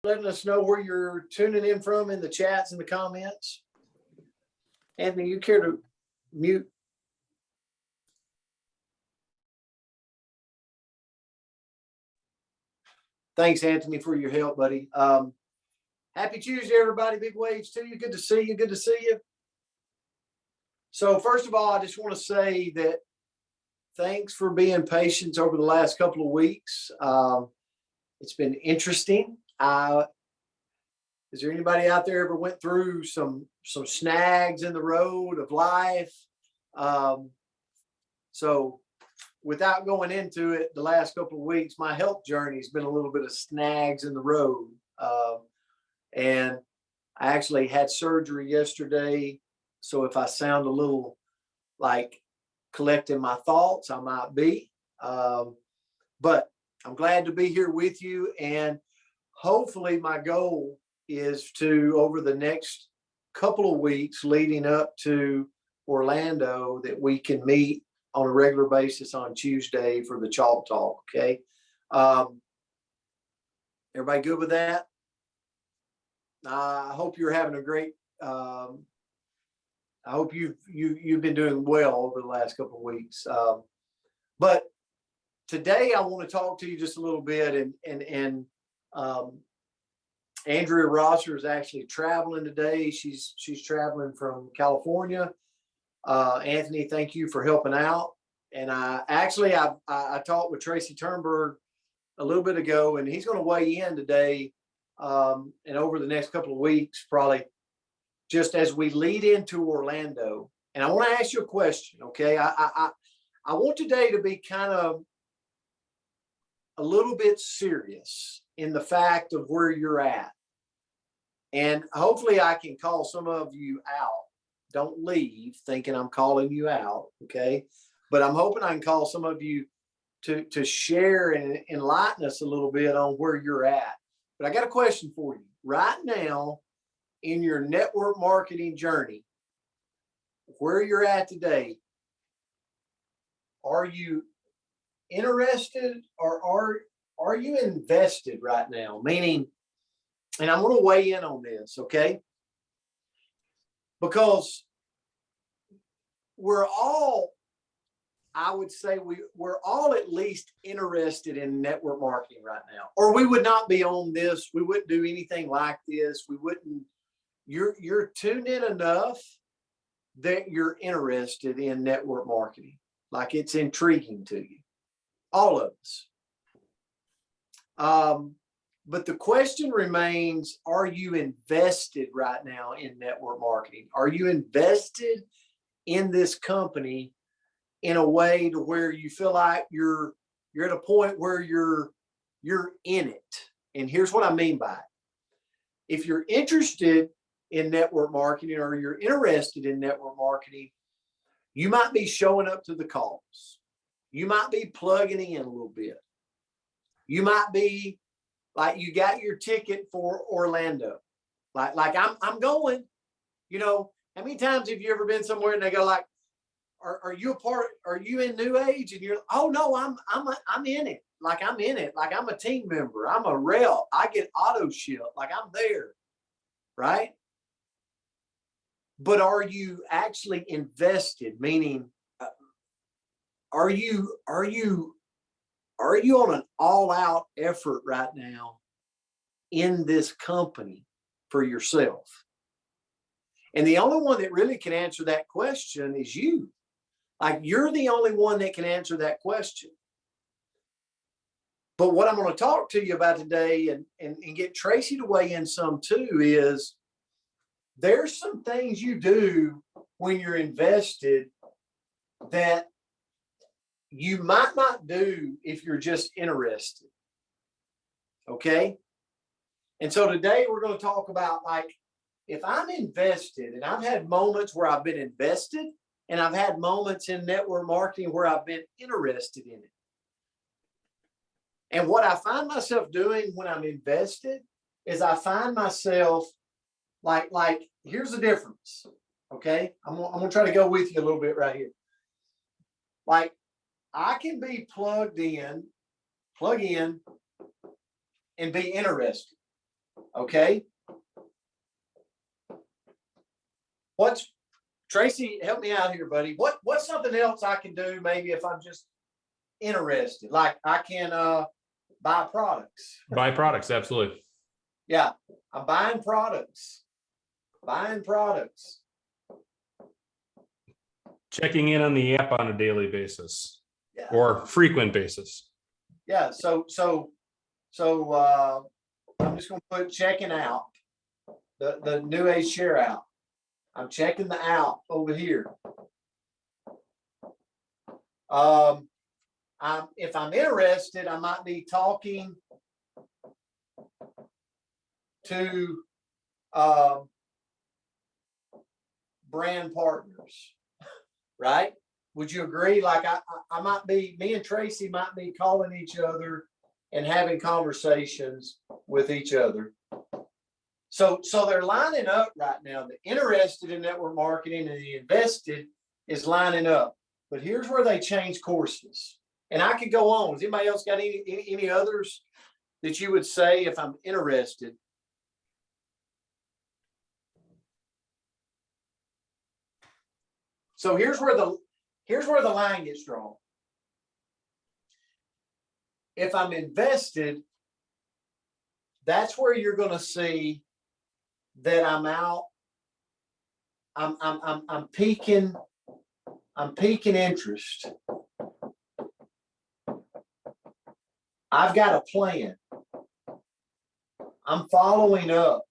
letting us know where you're tuning in from in the chats and the comments. Anthony, you care to mute? Thanks, Anthony, for your help, buddy. Happy Tuesday, everybody. Big waves to you. Good to see you. Good to see you. So first of all, I just want to say that thanks for being patient over the last couple of weeks. It's been interesting. Is there anybody out there ever went through some snags in the road of life? So without going into it, the last couple of weeks, my health journey has been a little bit of snags in the road. And I actually had surgery yesterday. So if I sound a little like collecting my thoughts, I might be. But I'm glad to be here with you. And hopefully my goal is to, over the next couple of weeks leading up to Orlando, that we can meet on a regular basis on Tuesday for the Chalk Talk. Okay. Everybody good with that? I hope you're having a great, I hope you've been doing well over the last couple of weeks. But today I want to talk to you just a little bit, and Andrea Rosser is actually traveling today. She's traveling from California. Anthony, thank you for helping out. And I talked with Tracy Turnberg a little bit ago, and he's going to weigh in today and over the next couple of weeks, probably just as we lead into Orlando. And I want to ask you a question, okay? I want today to be kind of a little bit serious in the fact of where you're at. And hopefully I can call some of you out. Don't leave thinking I'm calling you out, okay? But I'm hoping I can call some of you to share and enlighten us a little bit on where you're at. But I got a question for you. Right now, in your network marketing journey, where you're at today, are you interested or are you invested right now? Meaning, and I'm going to weigh in on this, okay? Because we're all, I would say we're all at least interested in network marketing right now, or we would not be on this. We wouldn't do anything like this. We wouldn't. You're tuned in enough that you're interested in network marketing, like it's intriguing to you, all of us. But the question remains, are you invested right now in network marketing? Are you invested in this company in a way to where you feel like you're at a point where you're in it? And here's what I mean by it. If you're interested in network marketing, or you're interested in network marketing, you might be showing up to the calls. You might be plugging in a little bit. You might be like, you got your ticket for Orlando. Like I'm going. You know, how many times have you ever been somewhere and they go like, are you a part? Are you in New Age? And you're, oh no, I'm in it. Like I'm in it. Like I'm a team member. I'm a rep. I get auto ship. Like I'm there, right? But are you actually invested? Meaning, are you on an all-out effort right now in this company for yourself? And the only one that really can answer that question is you. Like, you're the only one that can answer that question. But what I'm going to talk to you about today, and get Tracy to weigh in some too, is there's some things you do when you're invested that you might not do if you're just interested. Okay? And so today we're going to talk about, like, if I'm invested, and I've had moments where I've been invested, and I've had moments in network marketing where I've been interested in it. And what I find myself doing when I'm invested is I find myself like here's the difference. Okay. I'm going to try to go with you a little bit right here. Like, I can be plug in and be interested. Okay. Tracy, help me out here, buddy. What's something else I can do maybe if I'm just interested? Like I can buy products. Buy products, absolutely. Yeah, I'm buying products. Buying products. Checking in on the app on a daily basis Yeah. or frequent basis. Yeah. So I'm just gonna put checking out the new age share out. I'm checking the out over here. If I'm interested, I might be talking to brand partners, right? Would you agree? Like I might be, me and Tracy might be calling each other and having conversations with each other. So they're lining up right now. The interested in network marketing and the invested is lining up. But here's where they change courses. And I could go on. Has anybody else got any others that you would say if I'm interested? So here's where the line gets drawn. If I'm invested, that's where you're going to see that I'm out. I'm peaking interest. I've got a plan. I'm following up.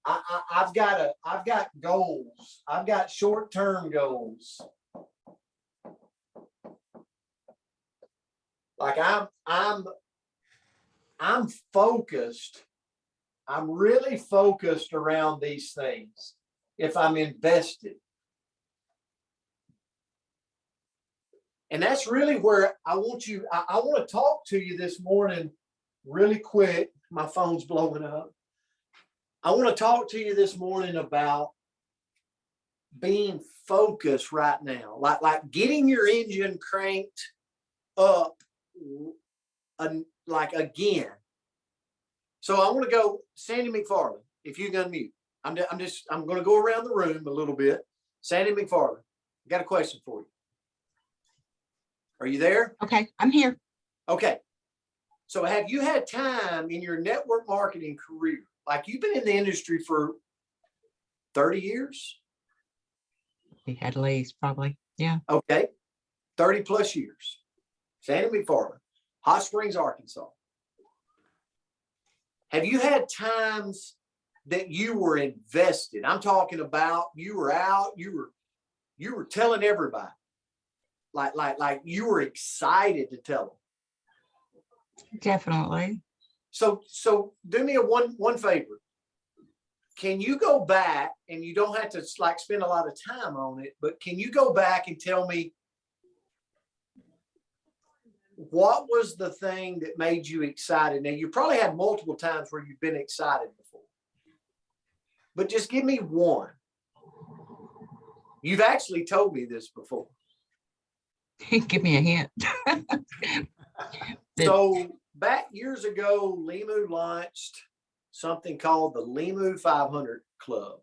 I've got goals. I've got short-term goals. Like I'm focused. I'm really focused around these things. If I'm invested. And that's really where I want you, I want to talk to you this morning really quick. My phone's blowing up. I want to talk to you this morning about being focused right now, like getting your engine cranked up, like again. So I want to go, Sandy McFarland, if you can unmute. I'm going to go around the room a little bit. Sandy McFarland, I got a question for you. Are you there? Okay, I'm here. Okay. So have you had time in your network marketing career, like you've been in the industry for 30 years? At least, probably. Yeah. Okay. 30 plus years. Sandy McFarland, Hot Springs, Arkansas. Have you had times that you were invested? I'm talking about you were out, you were telling everybody. Like you were excited to tell them. Definitely. So do me a one favor. Can you go back, and you don't have to like spend a lot of time on it, but can you go back and tell me what was the thing that made you excited? Now you probably had multiple times where you've been excited before, but just give me one. You've actually told me this before. Give me a hint. So back years ago, Limu launched something called the Limu 500 Club.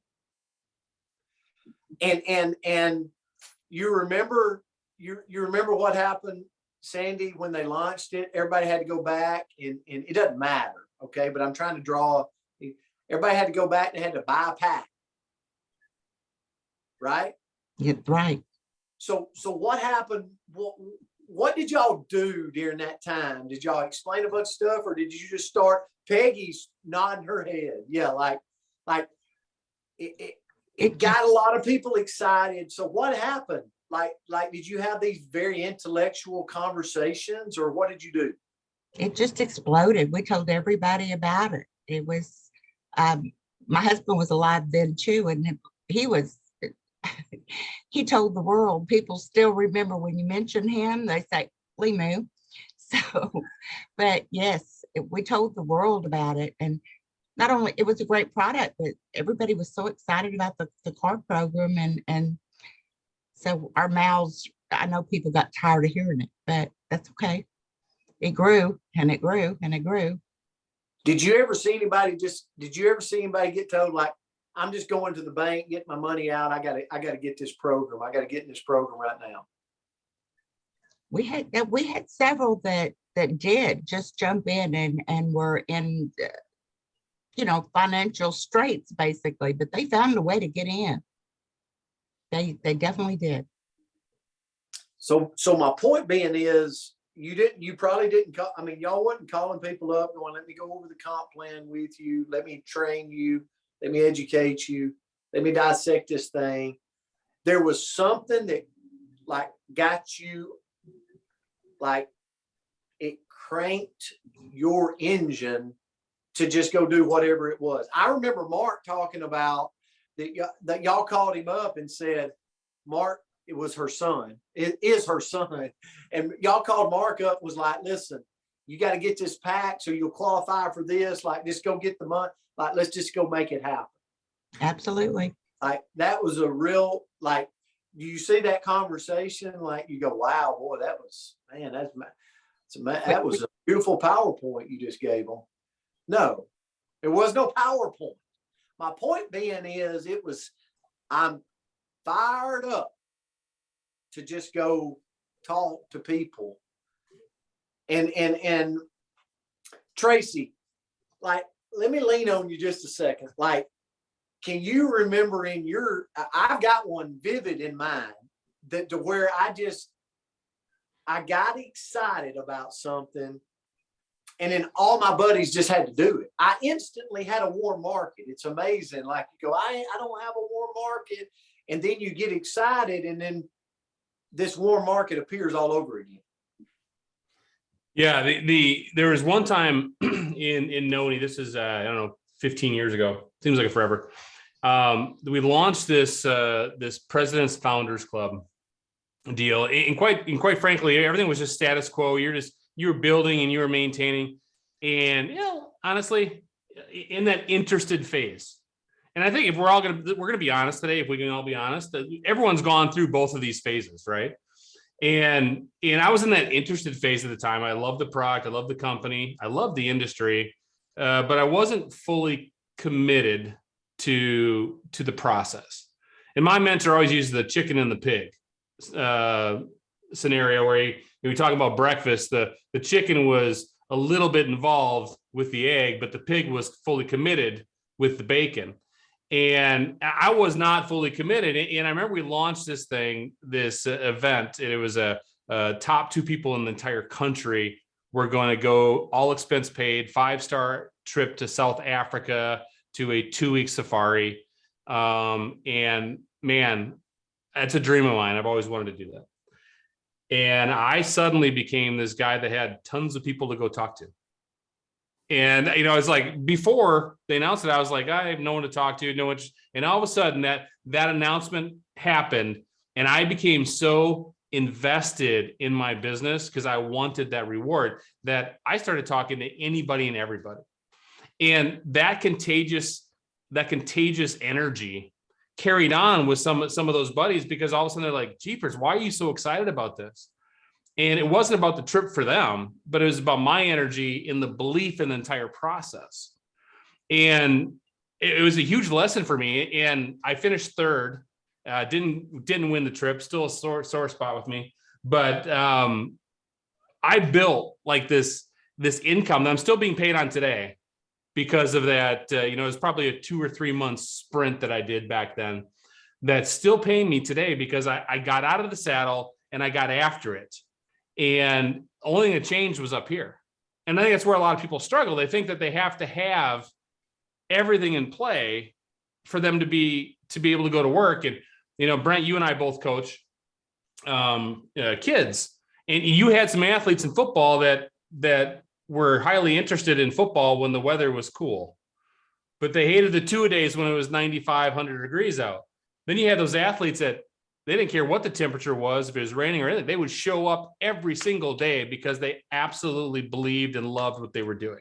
And you remember what happened, Sandy, when they launched it? Everybody had to go back, and it doesn't matter, okay? But I'm trying to draw. Everybody had to go back and had to buy a pack, right? Yeah, right. So what happened? What did y'all do during that time? Did y'all explain a bunch of stuff, or did you just start? Peggy's nodding her head. Yeah, like it got a lot of people excited. So what happened? Like, did you have these very intellectual conversations, or what did you do? It just exploded. We told everybody about it. It was, my husband was alive then too, and he told the world. People still remember when you mention him, they say Limu. So, but yes, we told the world about it, and not only it was a great product, but everybody was so excited about the card program, and so our mouths. I know people got tired of hearing it, but that's okay. it grew and it grew and it grew. Did you ever see anybody get told like, I'm just going to the bank, get my money out. I gotta get this program. I gotta get in this program right now. We had several that did just jump in and were in, financial straits basically, but they found a way to get in. They definitely did. So my point being is you probably didn't call, I mean, y'all wasn't calling people up going, let me go over the comp plan with you. Let me train you. Let me educate you. Let me dissect this thing. There was something that like got you, like it cranked your engine to just go do whatever it was. I remember Mark talking about that y'all called him up and said, Mark, it was her son. It is her son. And y'all called Mark up, was like, listen, you got to get this packed so you'll qualify for this. Like, just go get the money. Like, let's just go make it happen. Absolutely. Like, that was a real, like, you see that conversation, like you go, wow, boy, that was a beautiful PowerPoint you just gave them. No, there was no PowerPoint. My point being is I'm fired up to just go talk to people. And Tracy, like, let me lean on you just a second. Like, can you remember I've got one vivid in mind that to where I got excited about something and then all my buddies just had to do it. I instantly had a warm market. It's amazing. Like you go, I don't have a warm market. And then you get excited and then this warm market appears all over again. Yeah, there was one time in Noni, this is I don't know, 15 years ago. Seems like forever. We launched this President's Founders Club deal, and quite frankly, everything was just status quo. You were building and you were maintaining, and honestly, in that interested phase. And I think if we're gonna be honest today, if we can all be honest, that everyone's gone through both of these phases, right? And I was in that interested phase at the time. I love the product, I love the company, I love the industry, but I wasn't fully committed to the process. And my mentor always uses the chicken and the pig scenario where we talk about breakfast. The chicken was a little bit involved with the egg, but the pig was fully committed with the bacon. And I was not fully committed. And I remember we launched this event, and it was a top 2 people in the entire country were going to go all expense paid, 5-star trip to South Africa to a 2-week safari. And man, that's a dream of mine. I've always wanted to do that. And I suddenly became this guy that had tons of people to go talk to. And, it's like before they announced it, I was like, I have no one to talk to, no one. And all of a sudden that announcement happened, and I became so invested in my business because I wanted that reward that I started talking to anybody and everybody. And that contagious energy carried on with some of those buddies, because all of a sudden they're like, jeepers, why are you so excited about this? And it wasn't about the trip for them, but it was about my energy in the belief in the entire process. And it was a huge lesson for me. And I finished third, didn't win the trip, still a sore spot with me. But I built like this income that I'm still being paid on today because of that. It was probably a 2 or 3 month sprint that I did back then that's still paying me today because I got out of the saddle and I got after it. And only thing that changed was up here. And I think that's where a lot of people struggle. They think that they have to have everything in play for them to be able to go to work. And, Brent, you and I both coach kids, and you had some athletes in football that were highly interested in football when the weather was cool, but they hated the 2-a-days when it was 95, 100 degrees out. Then you had those athletes that they didn't care what the temperature was, if it was raining or anything. They would show up every single day because they absolutely believed and loved what they were doing.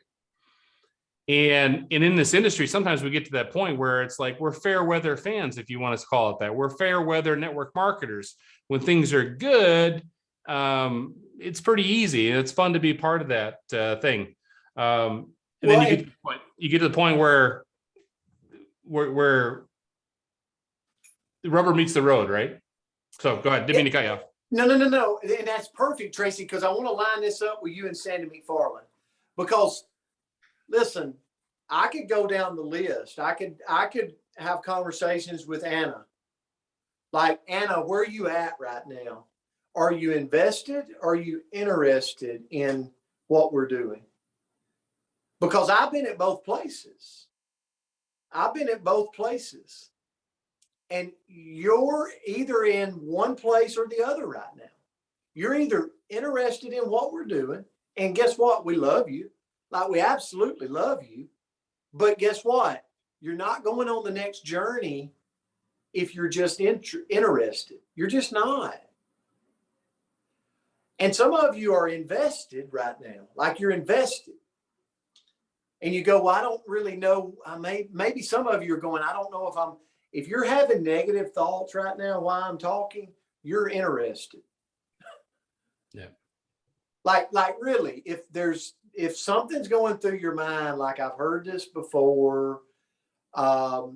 And in this industry, sometimes we get to that point where it's like we're fair weather fans, if you want us to call it that. We're fair weather network marketers. When things are good, it's pretty easy, and it's fun to be part of that thing. And Well, then you get to the point where the rubber meets the road, right? So go ahead, didn't mean to cut you off. No. And that's perfect, Tracy, because I want to line this up with you and Sandy McFarland. Because listen, I could go down the list. I could have conversations with Anna. Like, Anna, where are you at right now? Are you invested? Are you interested in what we're doing? Because I've been at both places. And you're either in one place or the other right now. You're either interested in what we're doing, and guess what? We love you. Like, we absolutely love you. But guess what? You're not going on the next journey if you're just interested. You're just not. And some of you are invested right now, like you're invested. And you go, well, I don't really know. Maybe some of you are going, I don't know if you're having negative thoughts right now while I'm talking, you're interested. Yeah. Like really, if something's going through your mind, like I've heard this before, my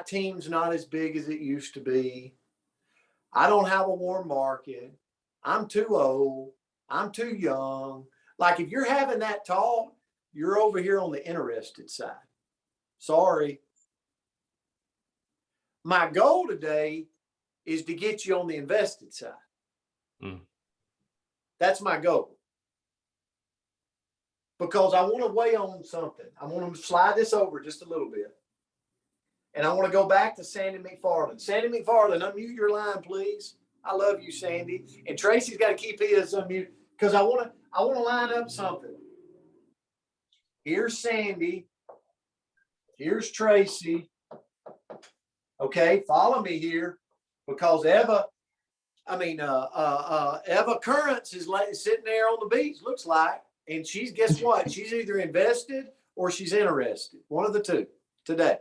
team's not as big as it used to be. I don't have a warm market. I'm too old. I'm too young. Like, if you're having that talk, you're over here on the interested side. Sorry. My goal today is to get you on the invested side. That's my goal. Because I want to weigh on something. I want to slide this over just a little bit. And I want to go back to Sandy McFarland. Sandy McFarland, unmute your line, please. I love you, Sandy. And Tracy's got to keep his unmute, because I want to line up something. Here's Sandy. Here's Tracy. Okay, follow me here, because Eva Currents is sitting there on the beach, looks like, and guess what? She's either invested or she's interested. One of the two today.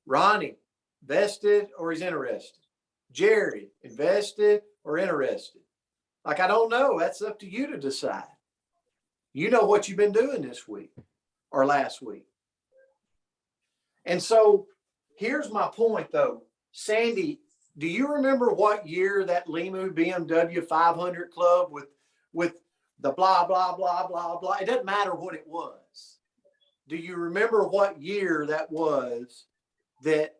Ronnie, invested or he's interested. Jerry, invested or interested. Like, I don't know. That's up to you to decide. You know what you've been doing this week or last week. And so here's my point, though. Sandy, do you remember what year that Limu BMW 500 Club with the blah, blah, blah, blah, blah? It doesn't matter what it was. Do you remember what year that was that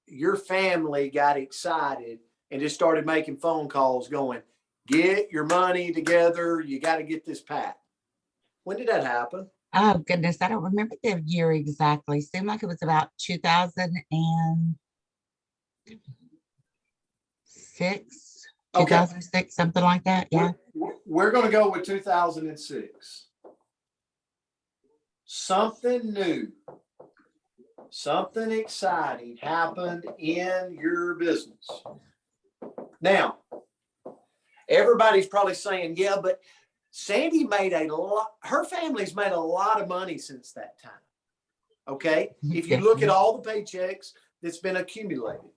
your family got excited and just started making phone calls going, get your money together, you got to get this packed? When did that happen? Oh, goodness. I don't remember the year exactly. Seemed like it was about 2006, Okay. 2006, something like that. Yeah. We're going to go with 2006. Something new, something exciting happened in your business. Now, everybody's probably saying, yeah, but Sandy made her family's made a lot of money since that time. Okay. If you look at all the paychecks that's been accumulated.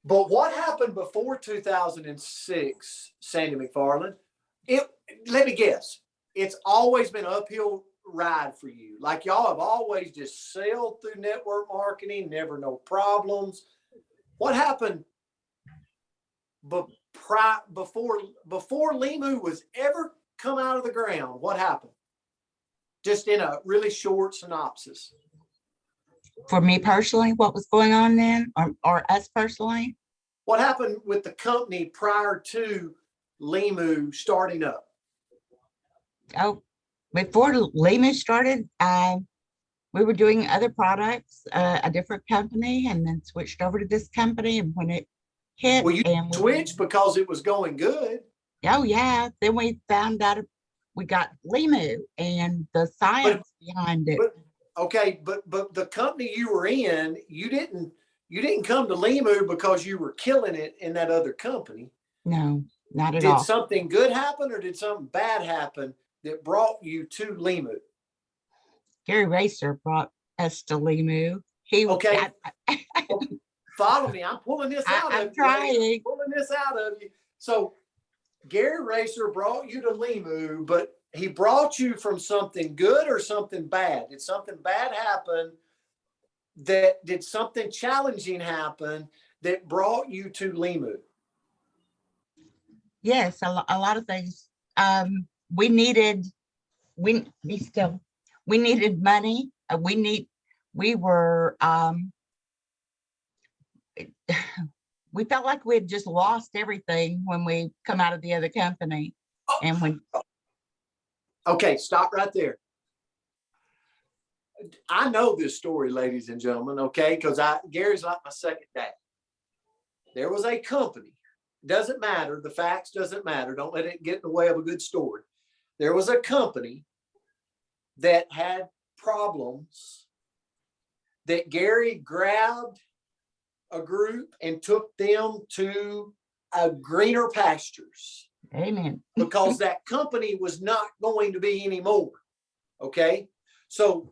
But what happened before 2006, Sandy McFarland? Let me guess. It's always been an uphill ride for you. Like, y'all have always just sailed through network marketing, never no problems. What happened before Limu was ever come out of the ground? What happened? Just in a really short synopsis. For me personally, what was going on then, or us personally? What happened with the company prior to Limu starting up? Oh, before Limu started, we were doing other products, a different company, and then switched over to this company. And when it hit, well, you switched because it was going good. Oh yeah. Then we found out we got Limu and the science behind it. But the company you were in, you didn't come to Limu because you were killing it in that other company. No, not at all. Did something good happen, or did something bad happen that brought you to Limu? Gary Racer brought us to Limu. Follow me. I'm pulling this out I'm of you. lady. trying. I'm pulling this out of you. So Gary Racer brought you to Limu, but he brought you from something good or something bad? Did something bad happen? Did something challenging happen that brought you to Limu? Yes, a lot of things. We needed, we still, we needed money. We were, we felt like we had just lost everything when we come out of the other company. And when, Okay, stop right there. I know this story, ladies and gentlemen, okay, because Gary's like my second dad. There was a company, doesn't matter, the facts doesn't matter, don't let it get in the way of a good story. There was a company that had problems that Gary grabbed a group and took them to a greener pastures amen. because that company was not going to be anymore. Okay. So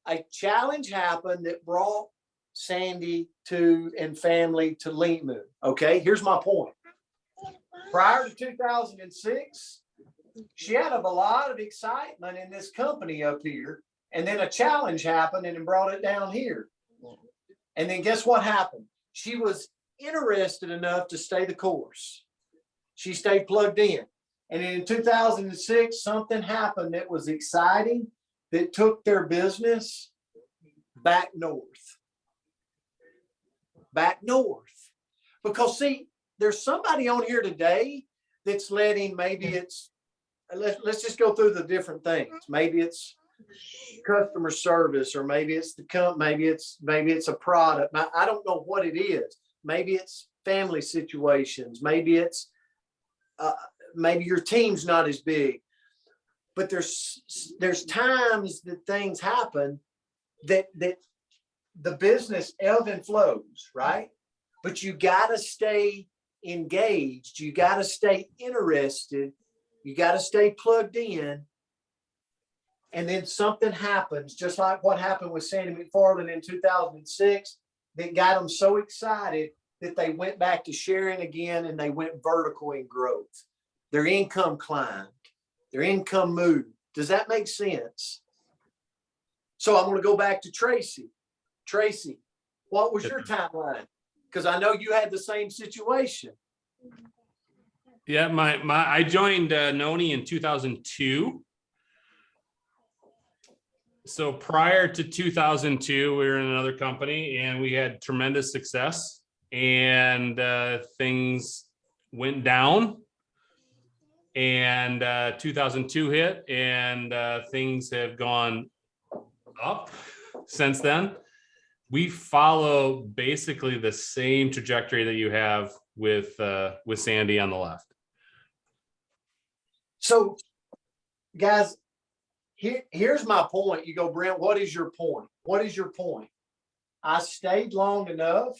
a challenge happened that brought Sandy and family to Limu. Okay. Here's my point. Prior to 2006, she had a lot of excitement in this company up here. And then a challenge happened and it brought it down here. And then guess what happened? She was interested enough to stay the course. She stayed plugged in. And in 2006, something happened that was exciting that took their business back north. Back north. Because see, there's somebody on here today that's letting, maybe it's, let's just go through the different things. Maybe it's customer service, or maybe it's the company, maybe it's a product. I don't know what it is. Maybe it's family situations. Maybe it's maybe your team's not as big. But there's times that things happen that the business ebbs and flows, right? But you got to stay engaged. You got to stay interested. You got to stay plugged in. And then something happens, just like what happened with Sandy McFarland in 2006, that got them so excited that they went back to sharing again, and they went vertical in growth. Their income climbed, their income moved. Does that make sense? So I'm going to go back to Tracy. Tracy, what was your timeline? Because I know you had the same situation. Yeah, I joined Noni in 2002. So prior to 2002, we were in another company and we had tremendous success, and things went down, and 2002 hit, and things have gone up since then. We follow basically the same trajectory that you have with Sandy on the left. So guys, here's my point. You go, Brent, what is your point? What is your point? I stayed long enough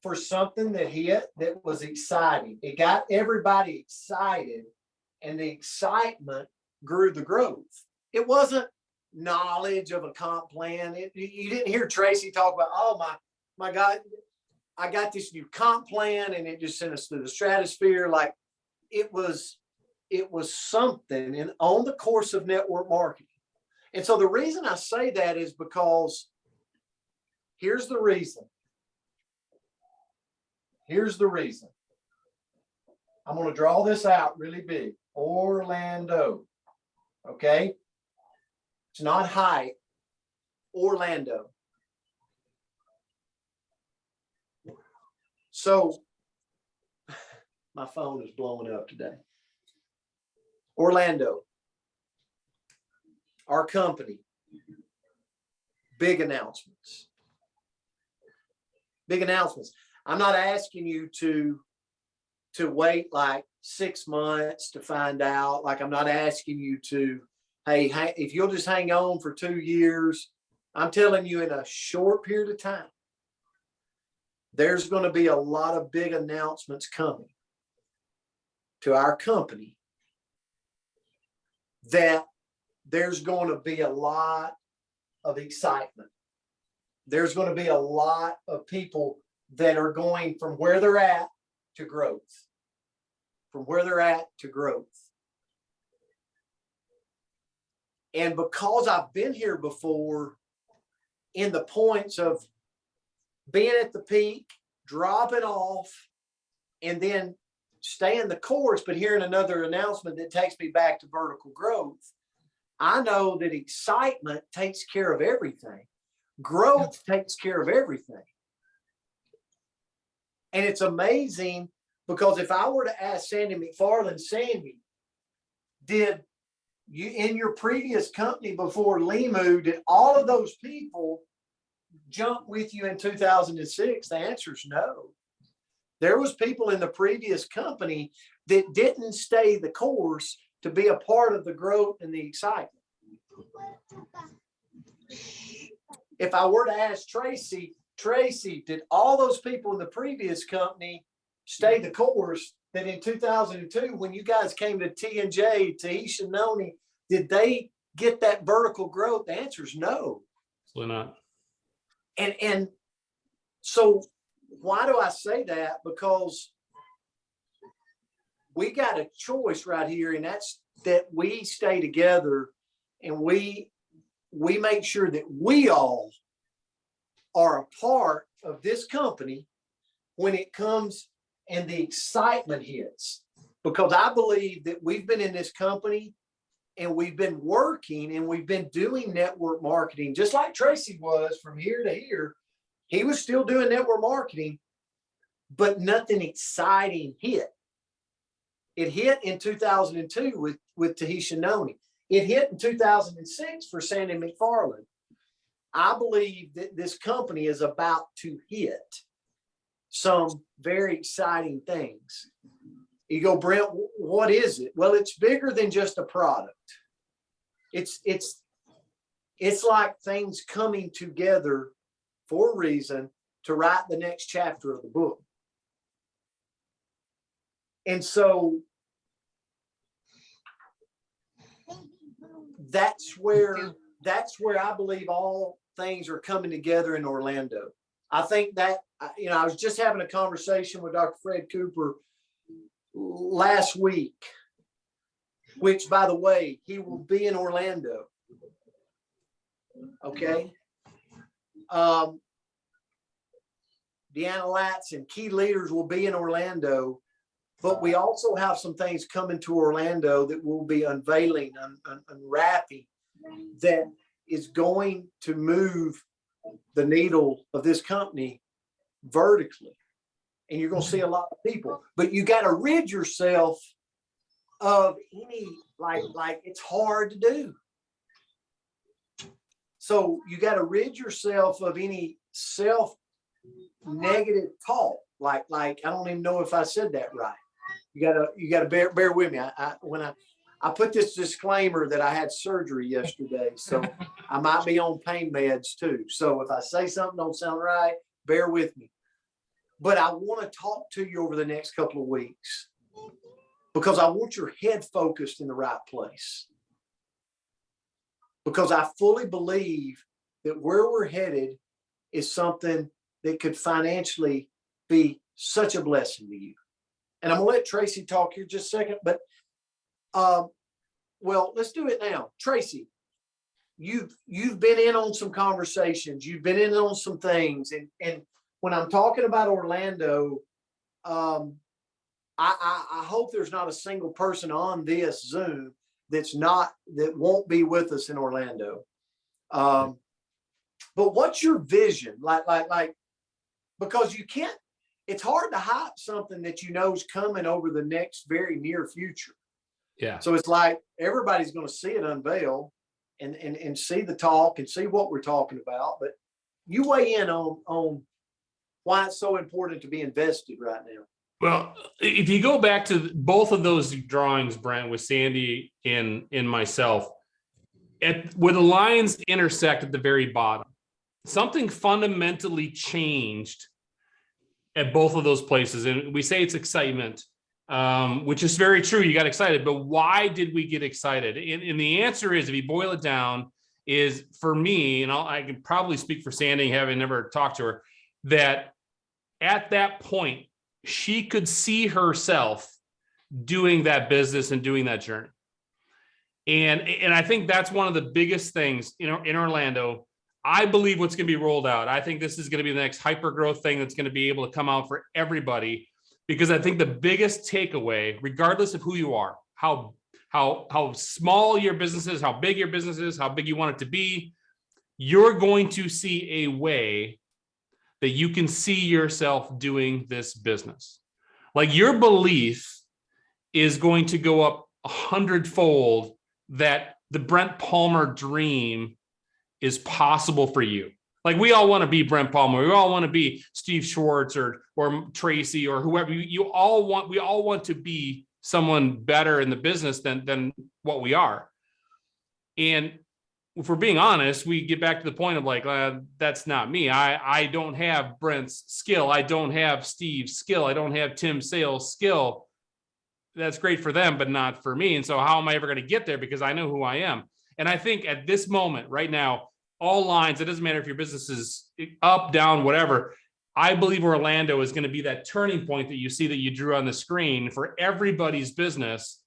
for something that hit that was exciting. It got everybody excited, and the excitement grew the growth. It wasn't knowledge of a comp plan. You didn't hear Tracy talk about, oh my God, I got this new comp plan and it just sent us to the stratosphere. Like it was something on the course of network marketing. And so the reason I say that is because here's the reason. Here's the reason. I'm going to draw this out really big. Orlando. Okay. It's not height. Orlando. So my phone is blowing up today. Orlando, our company, big announcements. Big announcements. I'm not asking you to wait like 6 months to find out. Like I'm not asking you to, hey, if you'll just hang on for 2 years, I'm telling you in a short period of time, there's going to be a lot of big announcements coming to our company, that there's going to be a lot of excitement. there's going to be a lot of people that are going from where they're at to growth. From where they're at to growth. And because I've been here before in the points of being at the peak, dropping off, and then staying the course, but hearing another announcement that takes me back to vertical growth, I know that excitement takes care of everything. Growth takes care of everything. And it's amazing because if I were to ask Sandy McFarland, Sandy, did you in your previous company before Limu, did all of those people jump with you in 2006? The answer is no. There was people in the previous company that didn't stay the course to be a part of the growth and the excitement. If I were to ask Tracy, did all those people in the previous company stay the course that in 2002, when you guys came to T&J, Tahisha Noni, did they get that vertical growth? The answer is no. Absolutely not. And so why do I say that? Because we got a choice right here, and that's that we stay together and we make sure that we all are a part of this company when it comes and the excitement hits. Because I believe that we've been in this company and we've been working and we've been doing network marketing, just like Tracy was from here to here. He was still doing network marketing, but nothing exciting hit. It hit in 2002 with Tahisha Noni. It hit in 2006 for Sandy McFarland. I believe that this company is about to hit some very exciting things. You go, Brent, what is it? Well, it's bigger than just a product. It's like things coming together for a reason to write the next chapter of the book. And so that's where I believe all things are coming together in Orlando. I think that, I was just having a conversation with Dr. Fred Cooper last week, which, by the way, he will be in Orlando. Okay. Deanna Latz and key leaders will be in Orlando, but we also have some things coming to Orlando that we'll be unveiling, unwrapping, that is going to move the needle of this company vertically. And you're going to see a lot of people, but you got to rid yourself of any, like it's hard to do. So you got to rid yourself of any self-negative talk. Like, I don't even know if I said that right. You gotta bear with me. When I put this disclaimer that I had surgery yesterday, so I might be on pain meds too. So if I say something don't sound right, bear with me. But I want to talk to you over the next couple of weeks because I want your head focused in the right place. Because I fully believe that where we're headed is something that could financially be such a blessing to you. And I'm gonna let Tracy talk here just a second, but well, let's do it now. Tracy, you've been in on some conversations, you've been in on some things, and when I'm talking about Orlando, I hope there's not a single person on this Zoom that won't be with us in Orlando. But what's your vision? Like, because you can't, it's hard to hype something that you know is coming over the next very near future. Yeah. So it's like everybody's going to see it unveil and see the talk and see what we're talking about. But you weigh in on why it's so important to be invested right now. Well, if you go back to both of those drawings, Brent, with Sandy and myself, where the lines intersect at the very bottom, something fundamentally changed at both of those places. And we say it's excitement, which is very true. You got excited, but why did we get excited? And the answer is, if you boil it down, is for me, and I can probably speak for Sandy, having never talked to her, that at that point, she could see herself doing that business and doing that journey. And I think that's one of the biggest things, you know, in Orlando. I believe what's going to be rolled out. I think this is going to be the next hyper growth thing that's going to be able to come out for everybody, because I think the biggest takeaway, regardless of who you are, how small your business is, how big your business is, how big you want it to be, you're going to see a way that you can see yourself doing this business. Like your belief is going to go up 100-fold that the Brent Palmer dream is possible for you. Like we all want to be Brent Palmer. We all want to be Steve Schwartz or Tracy or whoever. We all want to be someone better in the business than what we are. And if we're being honest, we get back to the point of like, that's not me. I don't have Brent's skill. I don't have Steve's skill. I don't have Tim Sales' skill. That's great for them, but not for me. And so how am I ever going to get there? Because I know who I am. And I think at this moment right now, all lines, it doesn't matter if your business is up, down, whatever. I believe Orlando is going to be that turning point that you see that you drew on the screen for everybody's business,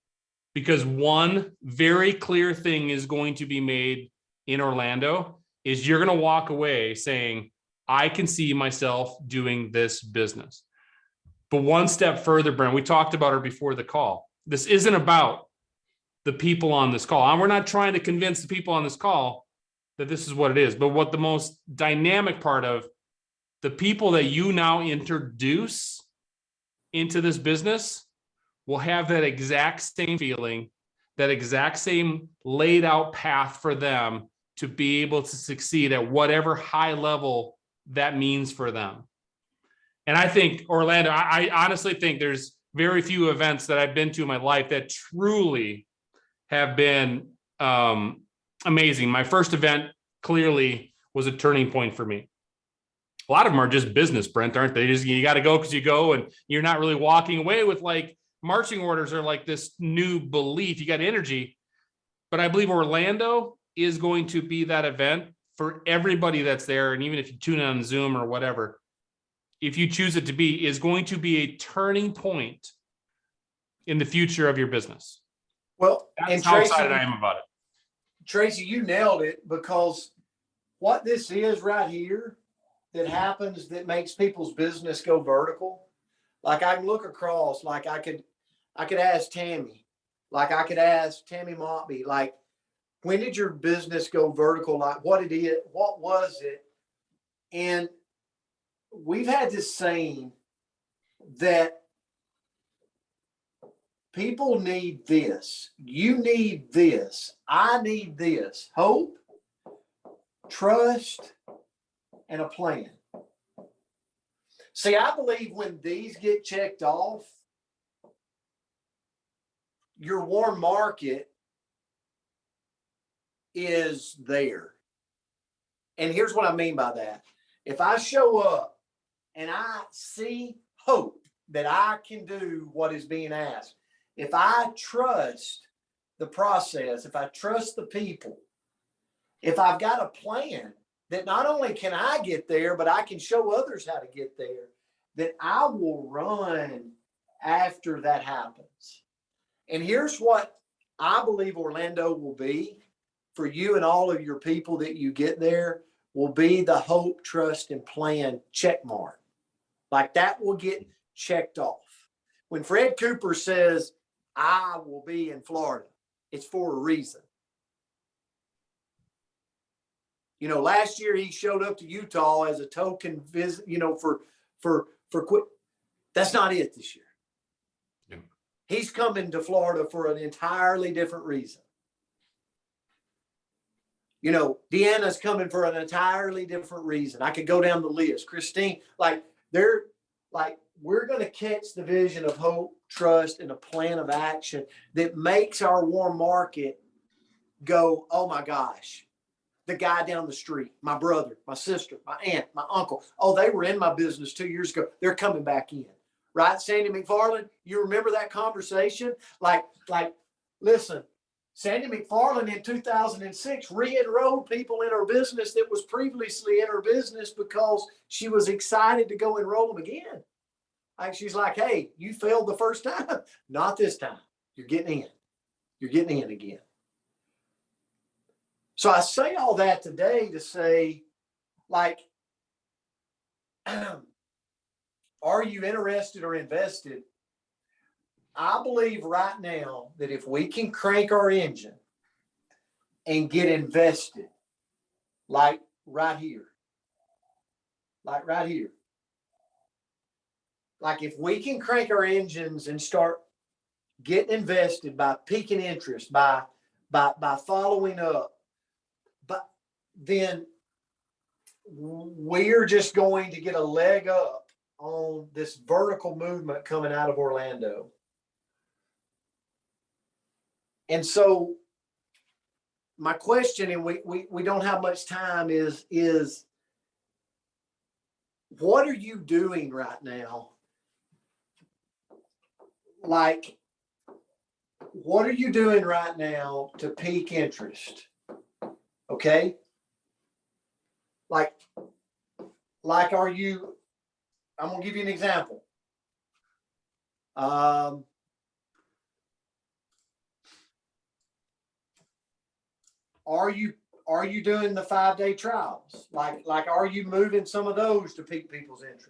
because one very clear thing is going to be made in Orlando is you're going to walk away saying, I can see myself doing this business. But one step further, Brent, we talked about her before the call. This isn't about the people on this call. And we're not trying to convince the people on this call that this is what it is. But what the most dynamic part of the people that you now introduce into this business will have that exact same feeling, that exact same laid out path for them to be able to succeed at whatever high level that means for them. And I think Orlando, I honestly think there's very few events that I've been to in my life that truly have been amazing. My first event clearly was a turning point for me. A lot of them are just business, Brent, aren't they? You got to go because you go, and you're not really walking away with like marching orders or like this new belief. You got energy. But I believe Orlando is going to be that event for everybody that's there. And even if you tune in on Zoom or whatever, if you choose it to be, is going to be a turning point in the future of your business. Well, That's and how Tracy, excited I am about it. Tracy, you nailed it, because what this is right here that happens that makes people's business go vertical. Like I can look across, like I could ask Tammy, like I could ask Tammy Montby, like, when did your business go vertical? Like what was it? And we've had this saying that people need this. You need this. I need this. Hope, trust, and a plan. See, I believe when these get checked off, your warm market is there. And here's what I mean by that. If I show up and I see hope that I can do what is being asked, if I trust the process, if I trust the people, if I've got a plan that not only can I get there, but I can show others how to get there, that I will run after that happens. And here's what I believe Orlando will be for you and all of your people that you get there, will be the hope, trust, and plan check mark. Like that will get checked off. When Fred Cooper says, I will be in Florida, it's for a reason. You know, last year he showed up to Utah as a token visit, you know, for quick. That's not it this year. Yeah. He's coming to Florida for an entirely different reason. You know, Deanna's coming for an entirely different reason. I could go down the list. Christine, like we're going to catch the vision of hope, trust, and a plan of action that makes our warm market go, oh my gosh, the guy down the street, my brother, my sister, my aunt, my uncle. Oh, they were in my business 2 years ago. They're coming back in. Right, Sandy McFarland? You remember that conversation? Like, listen, Sandy McFarland in 2006 re-enrolled people in her business that was previously in her business because she was excited to go enroll them again. Like she's like, hey, you failed the first time. Not this time. You're getting in. You're getting in again. So I say all that today to say, like, are you interested or invested? I believe right now that if we can crank our engine and get invested, like right here, like right here, like if we can crank our engines and start getting invested by piquing interest, by following up, but then we're just going to get a leg up on this vertical movement coming out of Orlando. And so my question, and we don't have much time, is what are you doing right now? Like, what are you doing right now to pique interest? Okay. Like are you, I'm gonna give you an example. Are you doing the 5-day trials? Like, are you moving some of those to pique people's interest?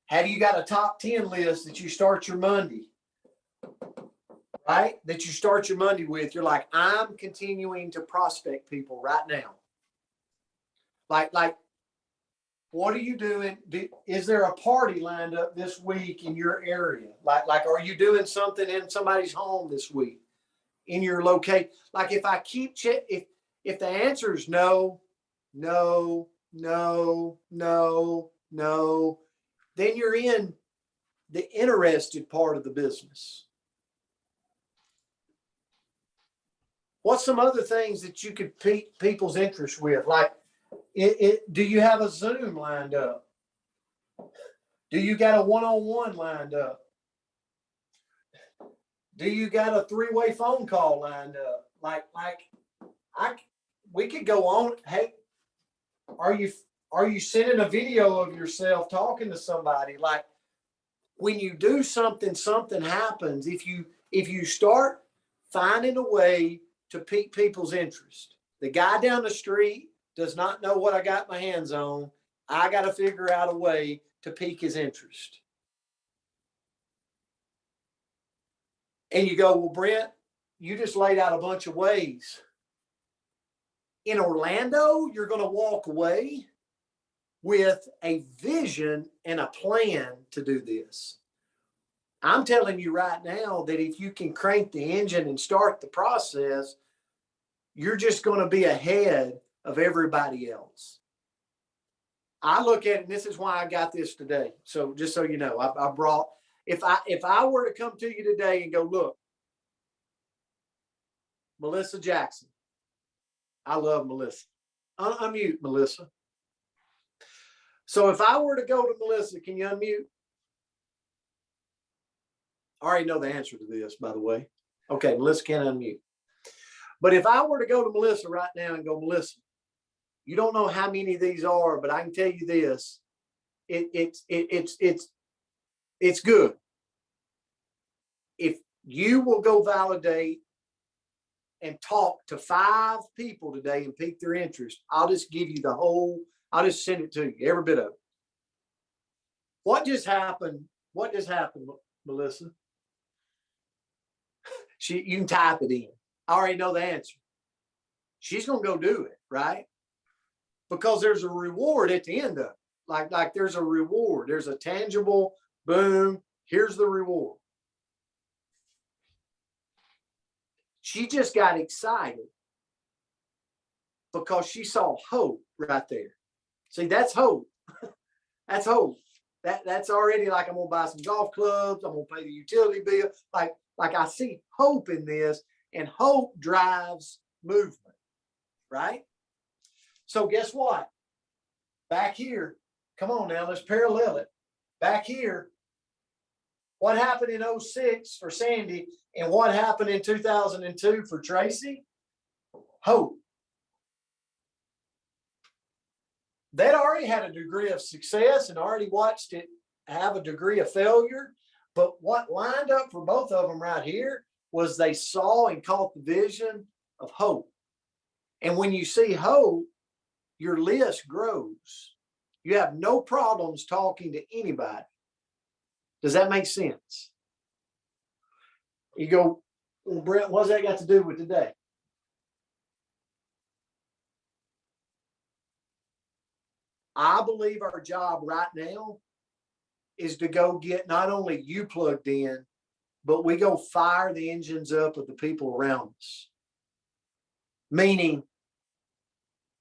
Have you got a top 10 list that you start your Monday? Right? That you start your Monday with. You're like, I'm continuing to prospect people right now. Like, what are you doing? Is there a party lined up this week in your area? Like, are you doing something in somebody's home this week in your location? Like, if I keep if the answer is no, no, no, no, no, then you're in the interested part of the business. What's some other things that you could pique people's interest with? Like, do you have a Zoom lined up? Do you got a one-on-one lined up? Do you got a 3-way phone call lined up? We could go on. Hey, are you sending a video of yourself talking to somebody? Like, when you do something, something happens. If you start finding a way to pique people's interest, the guy down the street does not know what I got my hands on. I got to figure out a way to pique his interest. And you go, well, Brent, you just laid out a bunch of ways. In Orlando, you're going to walk away with a vision and a plan to do this. I'm telling you right now that if you can crank the engine and start the process, you're just going to be ahead of everybody else. I look at it, and this is why I got this today. So just so you know, I brought, if I were to come to you today and go, look, Melissa Jackson, I love Melissa. Unmute, Melissa. So if I were to go to Melissa, can you unmute? I already know the answer to this, by the way. Okay, Melissa can't unmute. But if I were to go to Melissa right now and go, Melissa, you don't know how many of these are, but I can tell you this. It's good. If you will go validate and talk to 5 people today and pique their interest, I'll just give you I'll just send it to you, every bit of it. What just happened? What just happened, Melissa? You can type it in. I already know the answer. She's going to go do it, right? Because there's a reward at the end of it. Like there's a reward. There's a tangible, boom, here's the reward. She just got excited because she saw hope right there. See, that's hope. That's hope. That's already like, I'm going to buy some golf clubs. I'm going to pay the utility bill. Like I see hope in this, and hope drives movement, right? So guess what? Back here, come on now, let's parallel it. Back here, what happened in 06 for Sandy and what happened in 2002 for Tracy? Hope. They'd already had a degree of success and already watched it have a degree of failure. But what lined up for both of them right here was they saw and caught the vision of hope. And when you see hope, your list grows. You have no problems talking to anybody. Does that make sense? You go, well, Brent, what's that got to do with today? I believe our job right now is to go get not only you plugged in, but we go fire the engines up of the people around us. Meaning,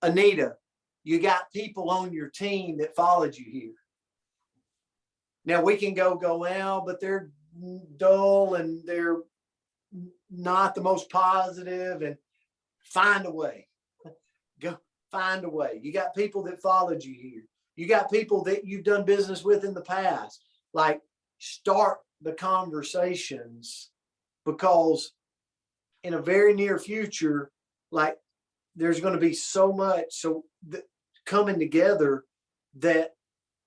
Anita, you got people on your team that followed you here. Now we can go, well, but they're dull and they're not the most positive, and find a way. Go find a way. You got people that followed you here. You got people that you've done business with in the past. Like, start the conversations, because in a very near future, like, there's going to be so much coming together that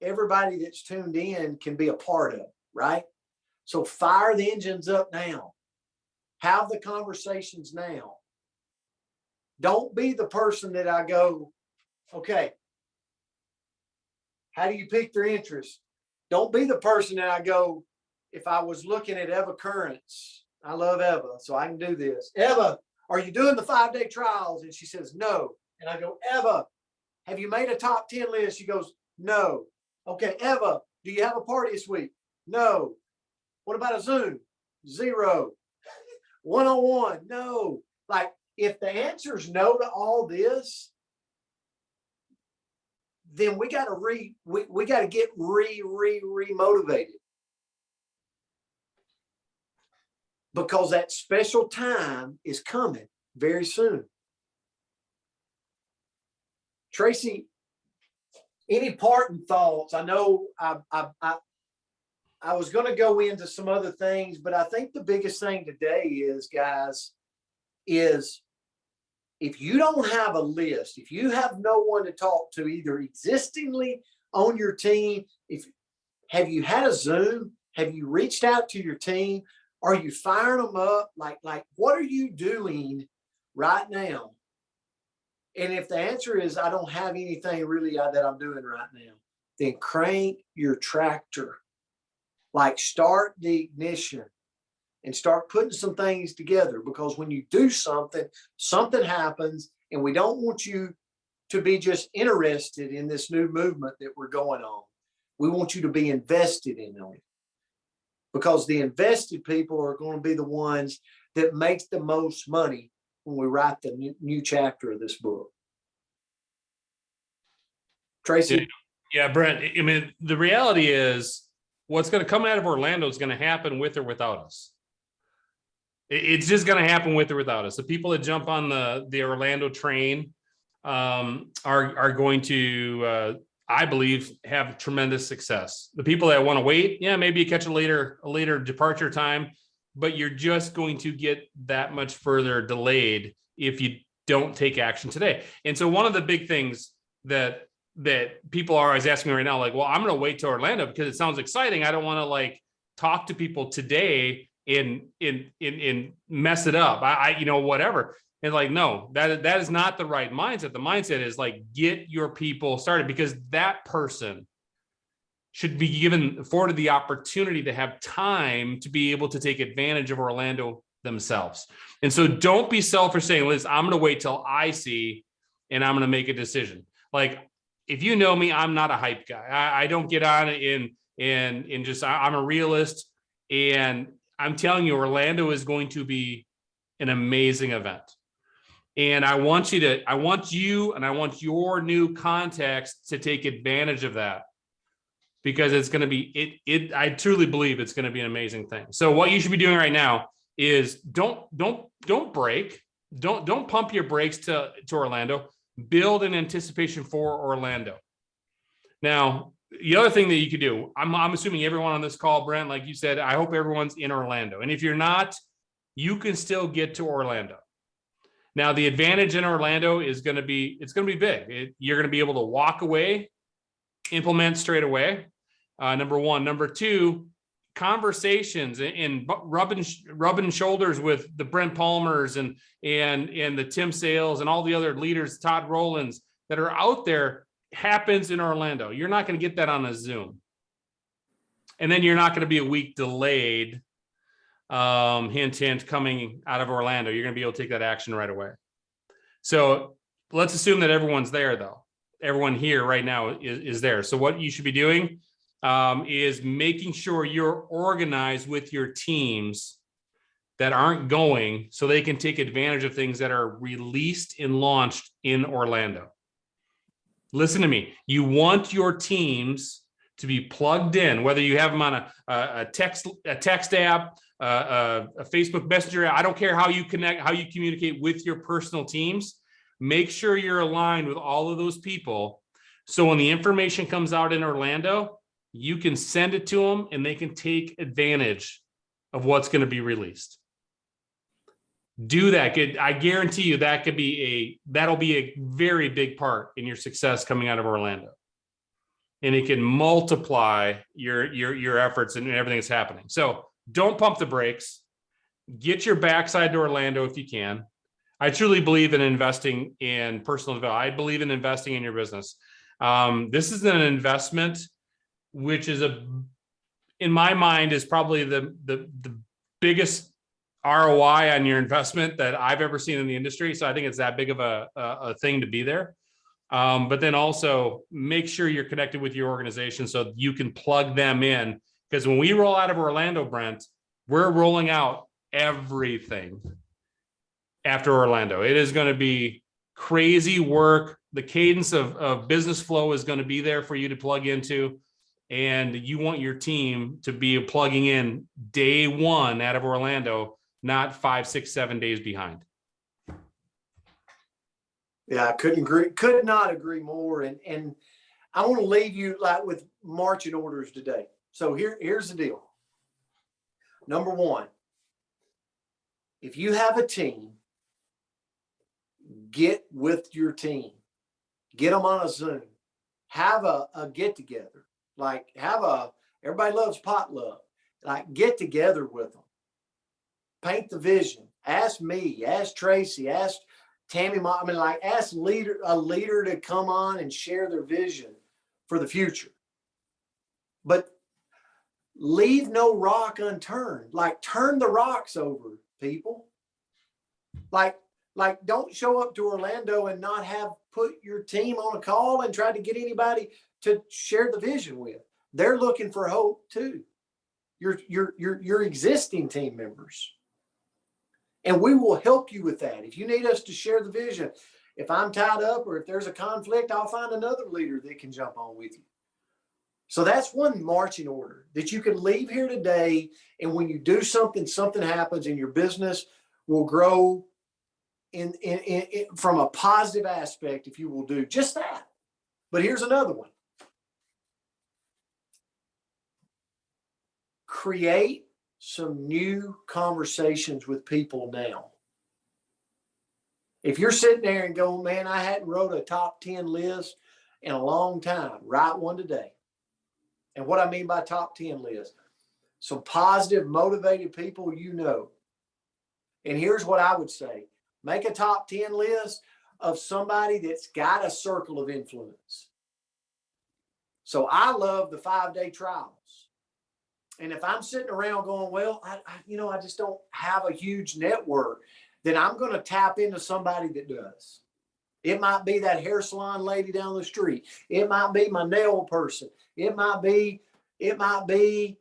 everybody that's tuned in can be a part of, right? So fire the engines up now. Have the conversations now. Don't be the person that I go, okay, how do you pick their interest? Don't be the person that I go, if I was looking at Eva Currents, I love Eva, so I can do this. Eva, are you doing the 5-day trials? And she says, no. And I go, Eva, have you made a top 10 list? She goes, no. Okay, Eva, do you have a party this week? No. What about a Zoom? 0. One-on-one? No. Like, if the answer is no to all this, then we got to get re-motivated. Because that special time is coming very soon. Tracy, any parting thoughts? I know I was going to go into some other things, but I think the biggest thing today is, guys, is if you don't have a list, if you have no one to talk to, either existingly on your team, have you had a Zoom? Have you reached out to your team? Are you firing them up? Like what are you doing right now? And if the answer is, I don't have anything really that I'm doing right now, then crank your tractor. Like, start the ignition and start putting some things together, because when you do something, something happens, and we don't want you to be just interested in this new movement that we're going on. We want you to be invested in it, because the invested people are going to be the ones that make the most money when we write the new chapter of this book. Tracy? Yeah, Brent, I mean, the reality is what's going to come out of Orlando is going to happen with or without us. It's just going to happen with or without us. The people that jump on the Orlando train are going to, I believe, have tremendous success. The people that want to wait, yeah, maybe you catch a later departure time, but you're just going to get that much further delayed if you don't take action today. And so one of the big things that people are always asking me right now, like, well, I'm going to wait till Orlando because it sounds exciting. I don't want to like talk to people today and mess it up. I whatever. And like, no, that is not the right mindset. The mindset is like, get your people started, because that person should be afforded the opportunity to have time to be able to take advantage of Orlando themselves. And so don't be selfish saying, Liz, I'm going to wait till I see, and I'm going to make a decision. Like, if you know me, I'm not a hype guy. I don't get on in just, I'm a realist, and I'm telling you, Orlando is going to be an amazing event. And I want you and I want your new contacts to take advantage of that, because it's going to be, I truly believe it's going to be an amazing thing. So what you should be doing right now is don't break. Don't pump your brakes to Orlando. Build an anticipation for Orlando. Now, the other thing that you could do, I'm assuming everyone on this call, Brent, like you said, I hope everyone's in Orlando. And if you're not, you can still get to Orlando. Now, the advantage in Orlando is going to be, it's going to be big. You're going to be able to walk away, implement straight away. Number one. Number two, conversations and rubbing shoulders with the Brent Palmers and the Tim Sales and all the other leaders, Todd Rowlands, that are out there happens in Orlando. You're not going to get that on a Zoom. And then you're not going to be a week delayed. Hint, hint, coming out of Orlando. You're going to be able to take that action right away. So let's assume that everyone's there, though. Everyone here right now is there. So what you should be doing is making sure you're organized with your teams that aren't going so they can take advantage of things that are released and launched in Orlando. Listen to me. You want your teams to be plugged in, whether you have them on a text app, a Facebook Messenger. I don't care how you connect, how you communicate with your personal teams. Make sure you're aligned with all of those people. So when the information comes out in Orlando, you can send it to them and they can take advantage of what's going to be released. Do that. I guarantee you that'll be a very big part in your success coming out of Orlando. And it can multiply your efforts and everything that's happening. So don't pump the brakes. Get your backside to Orlando if you can. I truly believe in investing in personal development. I believe in investing in your business. This is an investment, which is in my mind, is probably the biggest ROI on your investment that I've ever seen in the industry. So I think it's that big of a thing to be there. But then also make sure you're connected with your organization so you can plug them in. Because when we roll out of Orlando, Brent, we're rolling out everything after Orlando. It is going to be crazy work. The cadence of business flow is going to be there for you to plug into. And you want your team to be plugging in day one out of Orlando, not 5, 6, 7 days behind. Yeah, I could not agree more. And I want to leave you like with marching orders today. So here's the deal. Number one, if you have a team, get with your team, get them on a Zoom, have a get together, like everybody loves potluck, like get together with them, paint the vision, ask me, ask Tracy, ask Tammy, ask a leader to come on and share their vision for the future. But leave no rock unturned. Like turn the rocks over, people. Like don't show up to Orlando and not have put your team on a call and try to get anybody to share the vision with. They're looking for hope too. Your existing team members. And we will help you with that. If you need us to share the vision, if I'm tied up or if there's a conflict, I'll find another leader that can jump on with you. So that's one marching order that you can leave here today. And when you do something happens and your business will grow in from a positive aspect if you will do just that. But here's another one. Create some new conversations with people now. If you're sitting there and going, man, I hadn't wrote a top 10 list in a long time, write one today. And what I mean by top 10 list, some positive, motivated people you know. And here's what I would say. Make a top 10 list of somebody that's got a circle of influence. So I love the 5-day trials. And if I'm sitting around going, well, I just don't have a huge network, then I'm going to tap into somebody that does. It might be that hair salon lady down the street. It might be my nail person. It might be, my buddy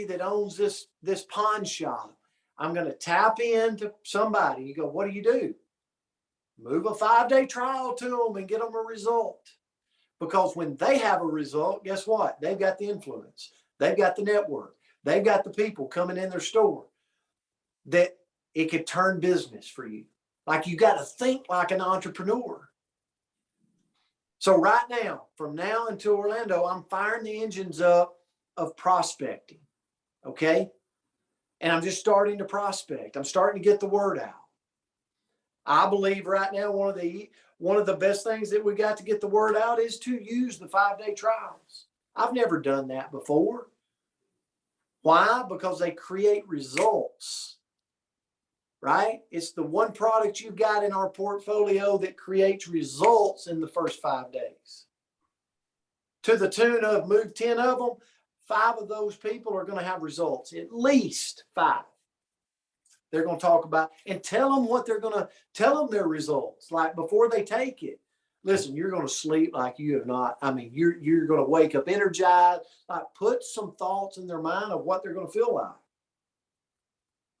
that owns this pawn shop. I'm going to tap into somebody. You go, what do? Move a 5-day trial to them and get them a result. Because when they have a result, guess what? They've got the influence. They've got the network. They've got the people coming in their store that it could turn business for you. Like you got to think like an entrepreneur. So right now, from now until Orlando, I'm firing the engines up of prospecting. Okay. And I'm just starting to prospect. I'm starting to get the word out. I believe right now one of the best things that we got to get the word out is to use the 5-day trials. I've never done that before. Why? Because they create results, right? It's the one product you've got in our portfolio that creates results in the first 5 days. To the tune of move 10 of them, 5 of those people are going to have results, at least 5. They're going to talk about and tell them what they're going to tell them their results, like before they take it. Listen, you're going to sleep like you have not. I mean, you're going to wake up energized. Like, put some thoughts in their mind of what they're going to feel like.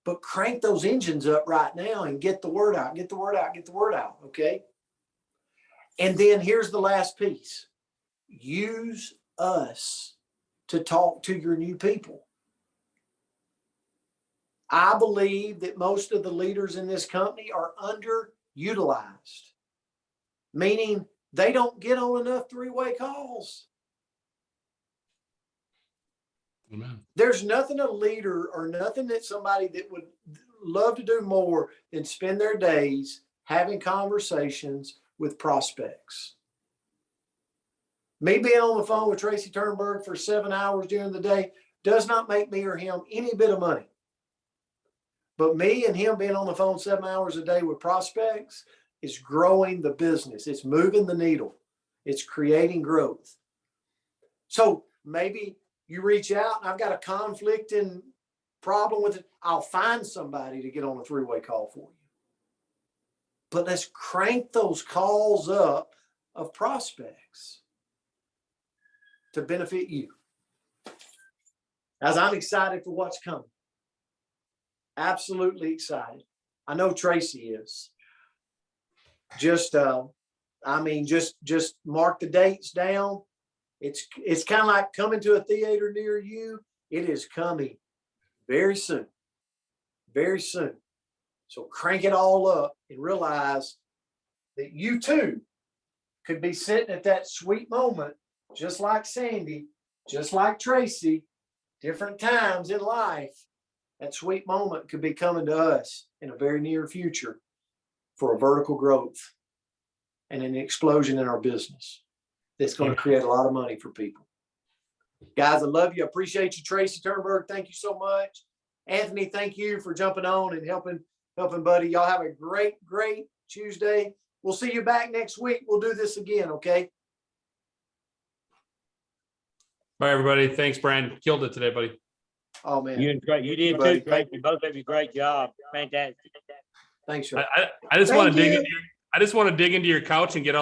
But crank those engines up right now and get the word out. Get the word out. Get the word out. Okay. And then here's the last piece. Use us to talk to your new people. I believe that most of the leaders in this company are underutilized, meaning they don't get on enough 3-way calls. Amen. There's nothing a leader or nothing that somebody that would love to do more than spend their days having conversations with prospects. Me being on the phone with Tracy Turnberg for 7 hours during the day does not make me or him any bit of money. But me and him being on the phone 7 hours a day with prospects is growing the business. It's moving the needle. It's creating growth. So maybe you reach out and I've got a conflicting problem with it. I'll find somebody to get on a 3-way call for you. But let's crank those calls up of prospects to benefit you. As I'm excited for what's coming. Absolutely excited. I know Tracy is. Just mark the dates down. It's kind of like coming to a theater near you. It is coming very soon. Very soon. So crank it all up and realize that you too could be sitting at that sweet moment, just like Sandy, just like Tracy, different times in life. That sweet moment could be coming to us in a very near future for a vertical growth and an explosion in our business that's going to create a lot of money for people. Guys, I love you. I appreciate you, Tracy Turnberg. Thank you so much. Anthony, thank you for jumping on and helping buddy. Y'all have a great Tuesday. We'll see you back next week. We'll do this again, okay? Bye, everybody. Thanks, Brian. Killed it today, buddy. Oh, man. You did great. You did Buddy. too. Great. Both of you, great job. Fantastic. Thanks, sir. I just want Thank to dig you. into I just want to dig into your couch and get all